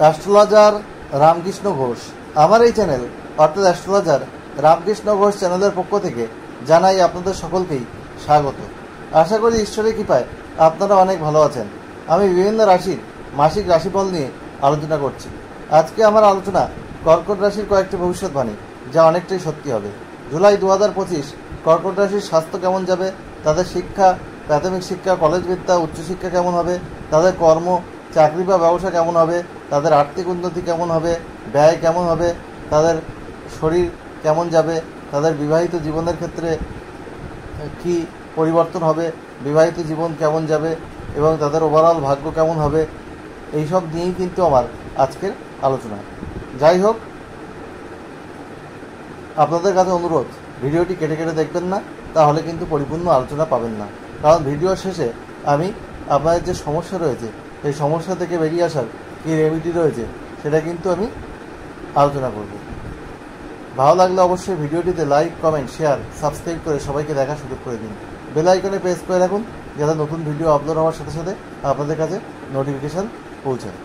Astrologer Ramakrishna Ghosh. আমার এই channel অর্থাৎ অ্যাস্ট্রোলজার রামকৃষ্ণ ঘোষ চ্যানেলের পক্ষ থেকে জানাই আপনাদের সকলকেই স্বাগত। আশা করি ঈশ্বরের কৃপায় আপনারা অনেক ভালো আছেন। আমি বিভিন্ন রাশির মাসিক রাশিফল নিয়ে আলোচনা করছি। আজকে আমার আলোচনা কর্কট রাশির কয়েকটি ভবিষ্যৎবাণী, যা অনেকটাই সত্যি হবে। জুলাই 2025 কর্কট রাশির স্বাস্থ্য কেমন যাবে, তাদের শিক্ষা, প্রাথমিক শিক্ষা, কলেজ বিদ্যা, উচ্চশিক্ষা কেমন হবে, তাদের কর্ম, চাকরি বা ব্যবসা কেমন হবে, তাদের আর্থিক উন্নতি কেমন হবে, ব্যয় কেমন হবে, তাদের শরীর কেমন যাবে, তাদের বিবাহিত জীবনের ক্ষেত্রে কি পরিবর্তন হবে, বিবাহিত জীবন কেমন যাবে এবং তাদের ওভারঅল ভাগ্য কেমন হবে, এইসব নিয়েই কিন্তু আমার আজকের আলোচনা। যাই হোক, আপনাদের কাছে অনুরোধ, ভিডিওটি কেটে কেটে দেখবেন না, তাহলে কিন্তু পরিপূর্ণ আলোচনা পাবেন না। কারণ ভিডিওর শেষে আমি আপনাদের যে সমস্যা রয়েছে সেই সমস্যা থেকে বেরিয়ে আসার কী রেমেডি রয়েছে সেটা কিন্তু আমি আলোচনা করব। ভালো লাগলে অবশ্যই ভিডিওটিতে লাইক, কমেন্ট, শেয়ার, সাবস্ক্রাইব করে সবাইকে দেখার সুযোগ করে দিন। বেল আইকনে প্রেস করে রাখুন, যাতে নতুন ভিডিও আপলোড হওয়ার সাথে সাথে আপনাদের কাছে নোটিফিকেশান পৌঁছায়।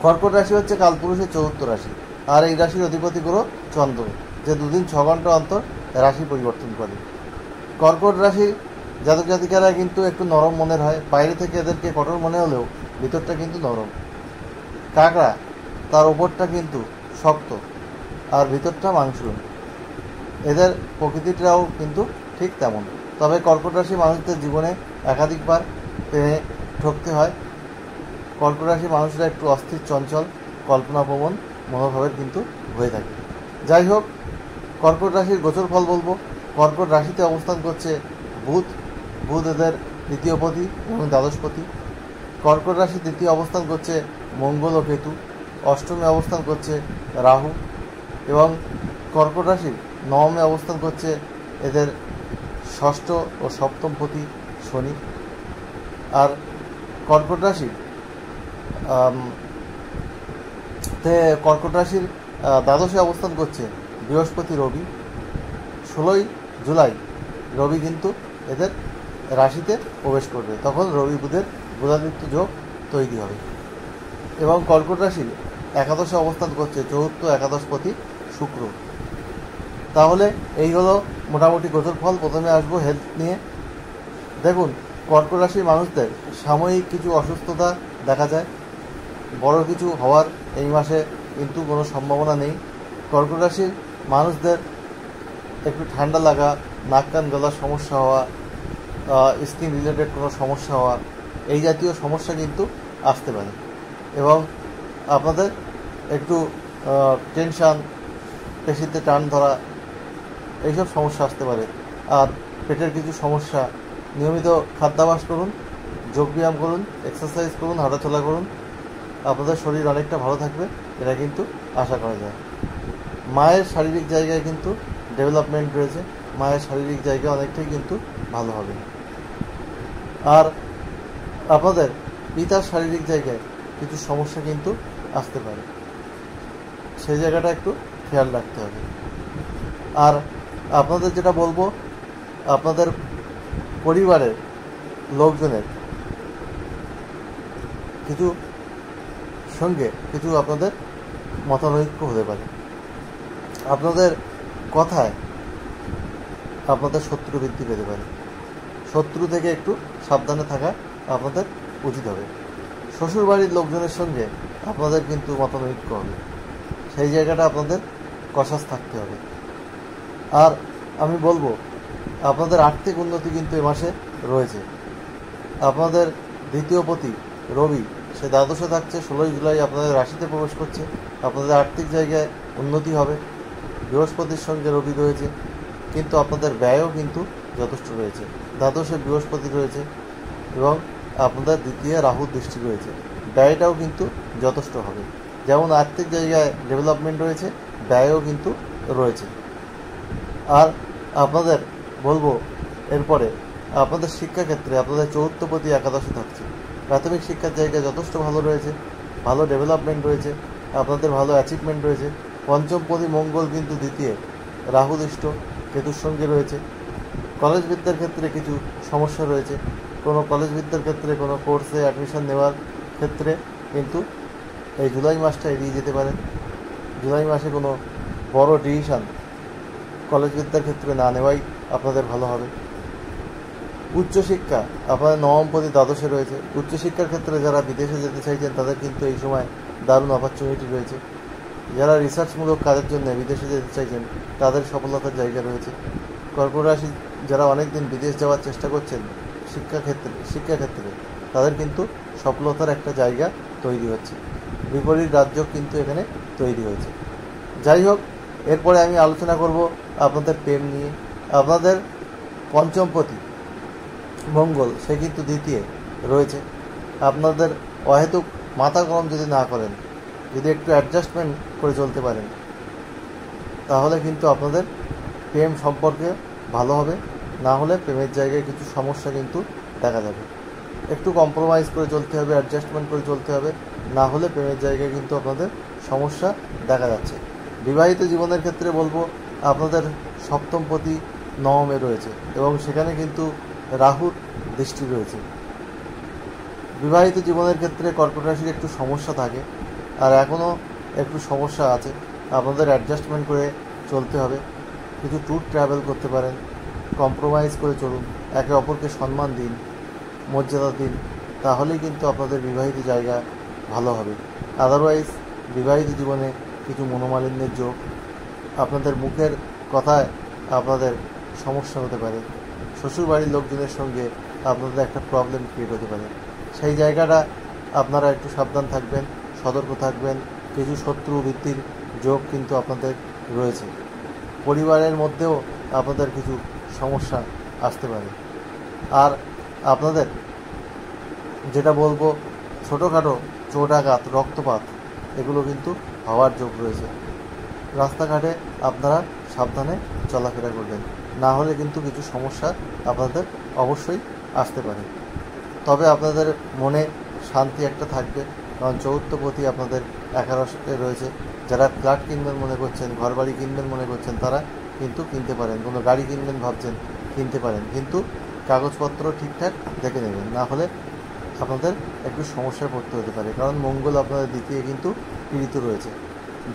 কর্কট রাশি হচ্ছে কালপুরুষের চতুর্থ রাশি, আর এই রাশির অধিপতি গ্রহ চন্দ্র, যে 2 দিন 6 ঘন্টা অন্তর রাশি পরিবর্তন করে। কর্কট রাশির জাতক জাতিকারা কিন্তু একটু নরম মনের হয়। বাইরে থেকে এদেরকে কঠোর মনে হলেও ভিতরটা কিন্তু নরম। কাঁকড়া, তার ওপরটা কিন্তু শক্ত আর ভিতরটা মাংসুর। এদের প্রকৃতিটাও কিন্তু ঠিক তেমন। তবে কর্কট রাশি মানুষদের জীবনে একাধিকবার প্রেমে ঠকতে হয়। কর্কট রাশি মানুষরা একটু অস্থির, চঞ্চল, কল্পনাপ্রবণ মনোভাবের কিন্তু হয়ে থাকে। যাই হোক, কর্কট রাশির গোচর ফল বলবো। কর্কট রাশিতে অবস্থান করছে বুধ এদের দ্বিতীয়পতি এবং দ্বাদশপতি। কর্কট রাশি দ্বিতীয় অবস্থান করছে মঙ্গল ও কেতু। অষ্টমে অবস্থান করছে রাহু এবং কর্কট রাশির নবমে অবস্থান করছে এদের ষষ্ঠ ও সপ্তমপতি শনি। আর কর্কট রাশির দ্বাদশে অবস্থান করছে বৃহস্পতি, রবি। 16ই জুলাই রবি কিন্তু এদের রাশিতে প্রবেশ করবে, তখন রবি বুধের বুধাদিত্য যোগ তৈরি হবে। এবং কর্কট রাশির একাদশে অবস্থান করছে চতুর্থ একাদশপতি শুক্র। তাহলে এই হলো মোটামুটি গোচর ফল। প্রথমে আসবো হেলথ নিয়ে। দেখুন, কর্কট রাশির মানুষদের সাময়িক কিছু অসুস্থতা দেখা যায়। বড় কিছু হওয়ার এই মাসে কিন্তু কোনো সম্ভাবনা নেই। কর্কট রাশির মানুষদের একটু ঠান্ডা লাগা, নাক কান গলার সমস্যা হওয়া, স্কিন রিলেটেড কোনো সমস্যা হওয়া, এই জাতীয় সমস্যা কিন্তু আসতে পারে। এবং আপনাদের একটু টেনশান, পেশিতে টান ধরা, এইসব সমস্যা আসতে পারে। আর পেটের কিছু সমস্যা। নিয়মিত খাদ্যাভ্যাস করুন, যোগব্যায়াম করুন, এক্সারসাইজ করুন, হাঁটাচলা করুন, আপনাদের শরীর অনেকটা ভালো থাকবে, এটা কিন্তু আশা করা যায়। মায়ের শারীরিক জায়গায় কিন্তু ডেভেলপমেন্ট রয়েছে। মায়ের শারীরিক জায়গা অনেকটাই কিন্তু ভালো হবে। আর আপনাদের পিতার শারীরিক জায়গায় কিছু সমস্যা কিন্তু আসতে পারে, সেই জায়গাটা একটু খেয়াল রাখতে হবে। আর আপনাদের যেটা বলবো, আপনাদের পরিবারের লোকজনের কিছু সঙ্গে কিছু আপনাদের মতানৈক্য হতে পারে। আপনাদের কথায় আপনাদের শত্রু বৃদ্ধি পেতে পারে। শত্রু থেকে একটু সাবধানে থাকা আপনাদের উচিত হবে। শ্বশুরবাড়ির লোকজনের সঙ্গে আপনাদের কিন্তু মতানৈক্য হবে, সেই জায়গাটা আপনাদের কষাস থাকতে হবে। আর আমি বলবো, আপনাদের আর্থিক উন্নতি কিন্তু এ মাসে রয়েছে। আপনাদের দ্বিতীয়পতি রবি, সে দ্বাদশে থাকছে। 16ই জুলাই আপনাদের রাশিতে প্রবেশ করছে। আপনাদের আর্থিক জায়গায় উন্নতি হবে। বৃহস্পতির সঙ্গে রবি রয়েছে, কিন্তু আপনাদের ব্যয়ও কিন্তু যথেষ্ট রয়েছে। দ্বাদশে বৃহস্পতি রয়েছে এবং আপনাদের দ্বিতীয় রাহুর দৃষ্টি রয়েছে। ব্যয়টাও কিন্তু যথেষ্ট হবে। যেমন আর্থিক জায়গায় ডেভেলপমেন্ট রয়েছে, ব্যয়ও কিন্তু রয়েছে। আর আপনাদের বলবো, এরপরে আপনাদের শিক্ষাক্ষেত্রে আপনাদের চতুর্থপতি একাদশে থাকছে। প্রাথমিক শিক্ষার জায়গায় যথেষ্ট ভালো রয়েছে, ভালো ডেভেলপমেন্ট রয়েছে, আপনাদের ভালো অ্যাচিভমেন্ট রয়েছে। পঞ্চমপতি মঙ্গল কিন্তু দ্বিতীয় রাহুদৃষ্ট কেতুর সঙ্গে রয়েছে। কলেজ বিদ্যার ক্ষেত্রে কিছু সমস্যা রয়েছে। কোনো কলেজ বিদ্যার ক্ষেত্রে কোনো কোর্সে অ্যাডমিশন নেওয়ার ক্ষেত্রে কিন্তু এই জুলাই মাসটা এড়িয়ে যেতে পারেন। জুলাই মাসে কোনো বড় ডিসিশন কলেজ বিদ্যার ক্ষেত্রে না নেওয়াই আপনাদের ভালো হবে। উচ্চশিক্ষা আপনাদের নবমপতি দ্বাদশে রয়েছে। উচ্চশিক্ষার ক্ষেত্রে যারা বিদেশে যেতে চাইছেন তাদের কিন্তু এই সময় দারুণ অপরচুনিটি রয়েছে। যারা রিসার্চমূলক কাজের জন্য বিদেশে যেতে চাইছেন তাদের সফলতার জায়গা রয়েছে। কর্কট রাশি যারা অনেক দিন বিদেশ যাওয়ার চেষ্টা করছেন শিক্ষাক্ষেত্রে তাদের কিন্তু সফলতার একটা জায়গা তৈরি হচ্ছে। বিপরীত রাজ্য কিন্তু এখানে তৈরি হয়েছে। যাই হোক, এরপরে আমি আলোচনা করব আপনাদের প্রেম নিয়ে। আপনাদের পঞ্চমপতি মঙ্গল সে কিন্তু দ্বিতীয় রয়েছে। আপনাদের অহেতুক মাথা গরম যদি না করেন, যদি একটু অ্যাডজাস্টমেন্ট করে চলতে পারেন, তাহলে কিন্তু আপনাদের প্রেম সম্পর্কে ভালো হবে। না হলে প্রেমের জায়গায় কিছু সমস্যা কিন্তু দেখা যাবে। একটু কম্প্রোমাইজ করে চলতে হবে, অ্যাডজাস্টমেন্ট করে চলতে হবে, না হলে প্রেমের জায়গায় কিন্তু আপনাদের সমস্যা দেখা যাচ্ছে। বিবাহিত জীবনের ক্ষেত্রে বলবো আপনাদের সপ্তমপতি নবমে রয়েছে এবং সেখানে কিন্তু রাহুর দৃষ্টি রয়েছে। বিবাহিত জীবনের ক্ষেত্রে কর্কট রাশির একটু সমস্যা থাকে, আর এখনও একটু সমস্যা আছে। আপনাদের অ্যাডজাস্টমেন্ট করে চলতে হবে। কিছু ট্যুর ট্রাভেল করতে পারেন, কম্প্রোমাইজ করে চলুন, একে অপরকে সম্মান দিন, মর্যাদা দিন, তাহলেই কিন্তু আপনাদের বিবাহিত জায়গা ভালো হবে। আদারওয়াইজ বিবাহিত জীবনে কিছু মনোমালিন্যের যোগ, আপনাদের মুখের কথায় আপনাদের সমস্যা হতে পারে, শ্বশুরবাড়ির লোকজনের সঙ্গে আপনাদের একটা প্রবলেম ক্রিয়েট হতে পারে। সেই জায়গাটা আপনারা একটু সাবধান থাকবেন, সতর্ক থাকবেন। কিছু শত্রু বৃত্তির যোগ কিন্তু আপনাদের রয়েছে। পরিবারের মধ্যেও আপনাদের কিছু সমস্যা আসতে পারে। আর আপনাদের যেটা বলবো, ছোটোখাটো চোটাঘাত, রক্তপাত এগুলো কিন্তু হওয়ার যোগ রয়েছে। রাস্তাঘাটে আপনারা সাবধানে চলাফেরা করবেন, না হলে কিন্তু কিছু সমস্যা আপনাদের অবশ্যই আসতে পারে। তবে আপনাদের মনে শান্তি একটা থাকবে, কারণ চতুর্থপতি আপনাদের একাদশে রয়েছে। যারা ফ্ল্যাট কিনবেন মনে করছেন, ঘরবাড়ি কিনবেন মনে করছেন, তারা কিন্তু কিনতে পারেন। কোনো গাড়ি কিনবেন ভাবছেন, কিনতে পারেন, কিন্তু কাগজপত্র ঠিকঠাক দেখে নেবেন, না হলে আপনাদের একটু সমস্যায় পড়তে হতে পারে। কারণ মঙ্গল আপনাদের দ্বিতীয় কিন্তু পীড়িত রয়েছে,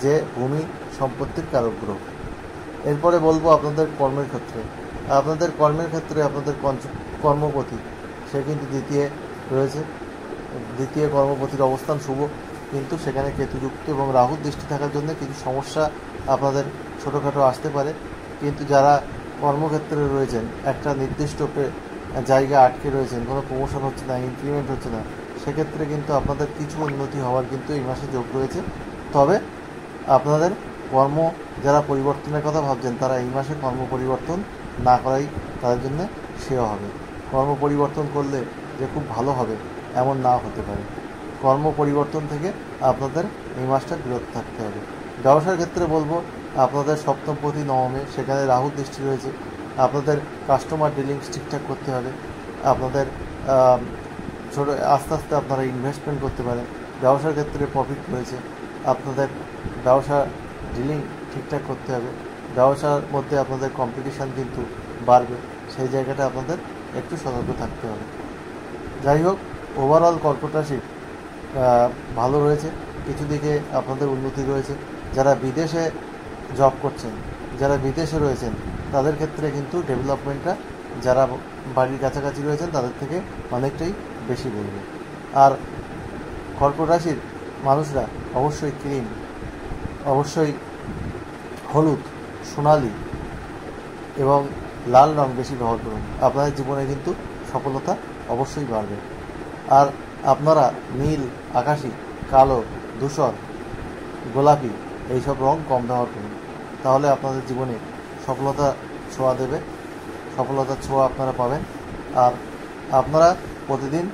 যে ভূমি সম্পত্তির কারক গ্রহ। এরপরে বলবো আপনাদের কর্মের ক্ষেত্রে। আপনাদের কর্মের ক্ষেত্রে আপনাদের কর্মপতি সে কিন্তু দ্বিতীয় রয়েছে। দ্বিতীয় কর্মপতির অবস্থান শুভ, কিন্তু সেখানে কেতুযুক্ত এবং রাহুর দৃষ্টি থাকার জন্য কিছু সমস্যা আপনাদের ছোটোখাটো আসতে পারে। কিন্তু যারা কর্মক্ষেত্রে রয়েছেন, একটা নির্দিষ্ট জায়গা আটকে রয়েছেন, কোনো প্রমোশন হচ্ছে না, ইনক্রিমেন্ট হচ্ছে না, সেক্ষেত্রে কিন্তু আপনাদের কিছু উন্নতি হওয়ার কিন্তু এই মাসে যোগ রয়েছে। তবে আপনাদের কর্ম যারা পরিবর্তনের কথা ভাবছেন, তারা এই মাসে কর্ম পরিবর্তন না করাই তাদের জন্য শ্রেয় হবে। কর্ম পরিবর্তন করলে যে খুব ভালো হবে এমন নাও হতে পারে। কর্ম পরিবর্তন থেকে আপনাদের এই মাসটা বিরত থাকতে হবে। ব্যবসার ক্ষেত্রে বলবো আপনাদের সপ্তমপতি নবমে, সেখানে রাহুর দৃষ্টি রয়েছে। আপনাদের কাস্টমার ডিলিংস ঠিকঠাক করতে হবে। আপনাদের ছোটো আস্তে আস্তে আপনারা ইনভেস্টমেন্ট করতে পারেন। ব্যবসার ক্ষেত্রে প্রফিট রয়েছে। আপনাদের ব্যবসা ডিলিং ঠিকঠাক করতে হবে। ব্যবসার মধ্যে আপনাদের কম্পিটিশান কিন্তু বাড়বে, সেই জায়গাটা আপনাদের একটু সতর্ক থাকতে হবে। যাই হোক, ওভারঅল কর্কট রাশি ভালো রয়েছে। কিছু দিকে আপনাদের উন্নতি রয়েছে। যারা বিদেশে জব করছেন, যারা বিদেশে রয়েছেন, তাদের ক্ষেত্রে কিন্তু ডেভেলপমেন্টটা যারা বাড়ির কাছাকাছি রয়েছেন তাদের থেকে অনেকটাই বেশি বলবে। আর কর্কট রাশির মানুষরা অবশ্যই ক্রিম, অবশ্যই হলুদ, সোনালি এবং লাল রং বেশি ব্যবহার করুন। আপনাদের জীবনে কিন্তু সফলতা অবশ্যই বাড়বে। আর আপনারা নীল, আকাশি, কালো, ধূসর, গোলাপি এইসব রং কম ব্যবহার করুন, তাহলে আপনাদের জীবনে সফলতা ছোঁয়া দেবে, সফলতার ছোঁয়া আপনারা পাবেন। আর আপনারা প্রতিদিন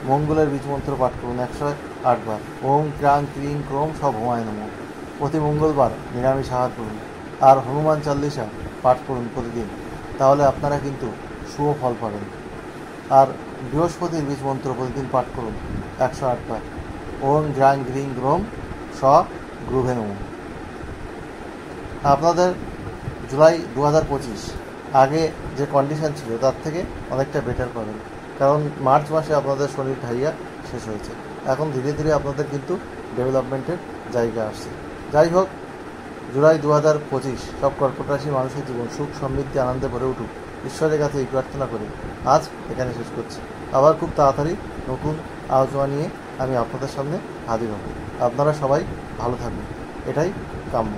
মঙ্গলের বীজমন্ত্র পাঠ করুন 108 বার। ওম ক্রাং ক্রিং ক্রোম সব হোমায় নমঃ। প্রতি মঙ্গলবার নিরামিষ আহার করুন আর হনুমান চাল্লিশা পাঠ করুন প্রতিদিন, তাহলে আপনারা কিন্তু শুভ ফল পাবেন। আর বৃহস্পতির বীজমন্ত্র প্রতিদিন পাঠ করুন 108 বার। ওম গ্রাং গ্রিং গ্রোম স গ্রুভে নমঃ। আপনাদের জুলাই 2025 আগে যে কন্ডিশন ছিল তার থেকে অনেকটা বেটার পাবেন, কারণ মার্চ মাসে আপনাদের শনির ঢাইয়া শেষ হয়েছে। এখন ধীরে ধীরে আপনাদের কিন্তু ডেভেলপমেন্টের জায়গা আসছে। যাই হোক, জুলাই 2025 সব কর্কট রাশির মানুষের জীবন সুখ সমৃদ্ধি আনন্দে ভরে উঠুক, ঈশ্বরের কাছে এই প্রার্থনা করে আজ এখানে শেষ করছি। আবার খুব তাড়াতাড়ি নতুন আলোচনা নিয়ে আমি আপনাদের সামনে হাজির হব। আপনারা সবাই ভালো থাকবেন, এটাই কাম্য।